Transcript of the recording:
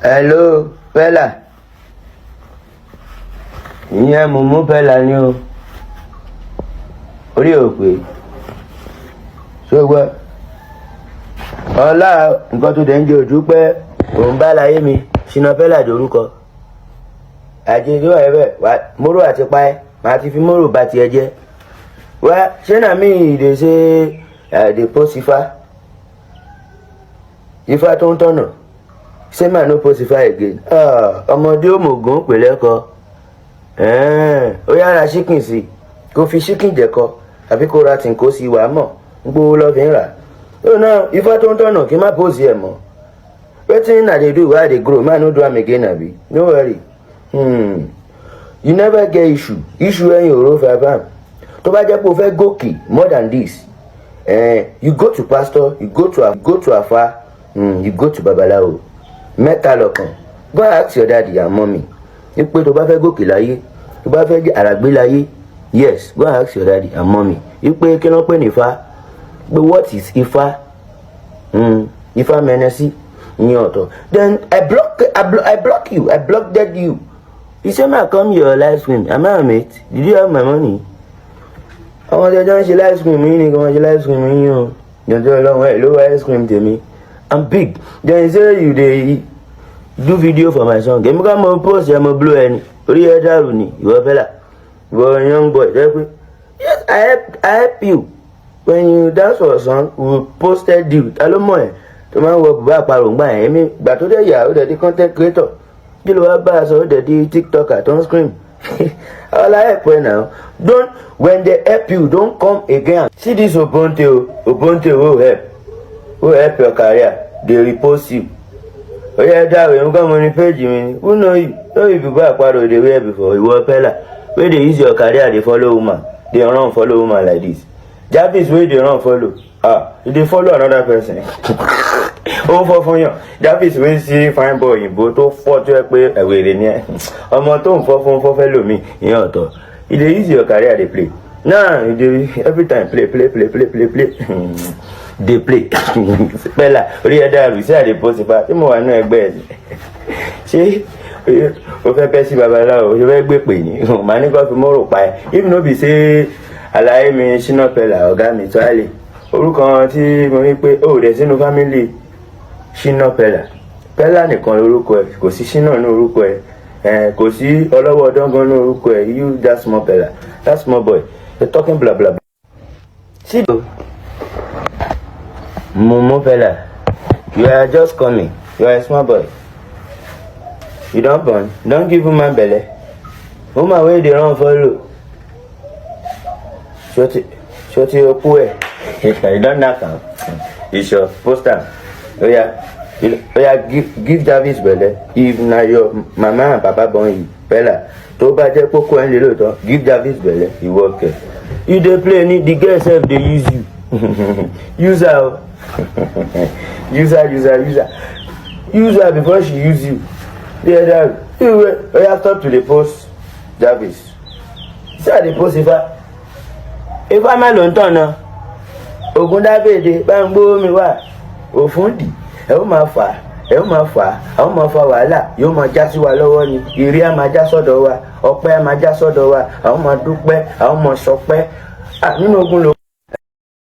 Hello, Peller. Ìyẹn mo mú Peller ni o. Orí ò pé. Ṣùgbọ́n ọlá nǹkan tó dẹ̀ ń jẹ ojú pé òun bá láyé mi ṣìnà Peller dorúkọ. Àjèjì wà ẹ̀bẹ̀ wá mórò àti pa ẹ́ màá ti fi mórò bá tiẹ̀ jẹ́. Wá ṣé nà mí ìdè ṣe àdè post ifá tó ń tọ̀nà. Say man no possify again. Ọmọdé òmùgún pè lẹ́kọ̀ọ́. Ó yára chicken sí kó fi chicken jẹ̀kọ àbí kó ra tí kò sí wàá mọ̀ ń gbówó lọ́fìn rà. Ó náà ifá tó ń tọ̀nà kí n má pòsì ẹ̀ mọ́. Wetin I dey do why I dey grow man no do am again abi. No worry. You never get issue ẹ̀yìn òró fàbàm. Tó bá jẹ́ pé o fẹ́ gòkè more than this. You go to pastor, you go to Afa, you go to babaláwo. Mẹ́ta lọ́kàn. Go ask your daddy and mommy. Pé tó bá fẹ́ gòkè láyé, tó bá fẹ́ àràgbé láyé, yes, go ask your daddy and mommy. Pé kí ló pè ní Ifá? Pé what is Ifá? Ifá mẹ́nẹ́sí ní ọ̀tọ̀. Then I block you. I blocked you. You say ma come your live stream. Am I a mate? Did you have my money? Àwọn ọjọ́ ń ṣe live stream yìí ni kí wọ́n ṣe live stream yìí o. Jọjọ́ ọlọ́run ẹ̀ ló wá ice cream tèmi. I'm big. Then say you dey do video for my song. Èmi ká mo post ẹ mo blow ẹni. Orí ẹ dàrú ni ìwọ Peller. Ìwọ young boy. Yes, I help you. When you dance for a song, we posted you. Ta ló mọ̀ ẹ́? Tó máa ń wọ bùbá àparò ńgbà yẹn. Èmi gbà tó dẹ̀ yà ó dẹ̀ di content creator. Kí ló wá bá a sọ ó dẹ̀ di TikToker tó ń scream. All I help you now. When they help you, don't come again. See this Obonte will help your career. They repost you. Oh yeah, that way you come on the page. Who know you? Know if you back part of the way before you were Peller. Where they use your career, they follow woman. They run follow woman like this. Japanese where they run follow. They follow another person. For you. Japanese where see fine boy in both to 40 way away near. Ọmọ tó ń fọ́ follow me. You know they use your career, they play. Nah, every time play. They play. Peller, orí ẹ dàrú sí àdè post ifá tí mo wà nínú ẹgbẹ́ ẹ̀. Ṣé o fẹ́ pẹ́ sí babaláwo o fẹ́ gbé pè ní màá ní kó fi mọ́rò pa ẹ́. If no be say àlàyé mi ṣínà Peller ọ̀gá mi tó àlè orúkọ tí mo rí pé ó dẹ̀ sínú family ṣínà Peller nìkan lórúkọ ẹ̀ kò sí ṣínà ní orúkọ ẹ̀ kò sí ọlọ́wọ́ ọdọ́ngàn ní orúkọ ẹ̀ you that small Peller that small boy you talking bla bla bla. See Momo Peller, you are just coming. You are a small boy. You don't born. Don't give woman belly. Woman where they run follow. Short your poor. You don't knock am. It's your poster. Oh yeah, give Davis belly. If na your mama and papa born you, Peller. To bá jẹ́ poko en le lóòótọ́, give Davis belly. You work. You dey play the girl self they use you. Use her. Use her before she use you. You have to the post Davis. See how they post if I'm alone turn Ogun Dábèdè bá ń gbó mi wá òfúndì ẹ ó máa fa wàhálà yóò máa já sí wa lọ́wọ́ ni ìrí á máa já sọ́dọ̀ wa ọpẹ́ á máa já sọ́dọ̀ wa àwọn máa dúpẹ́ àwọn máa sọpẹ́ nínú ogun ló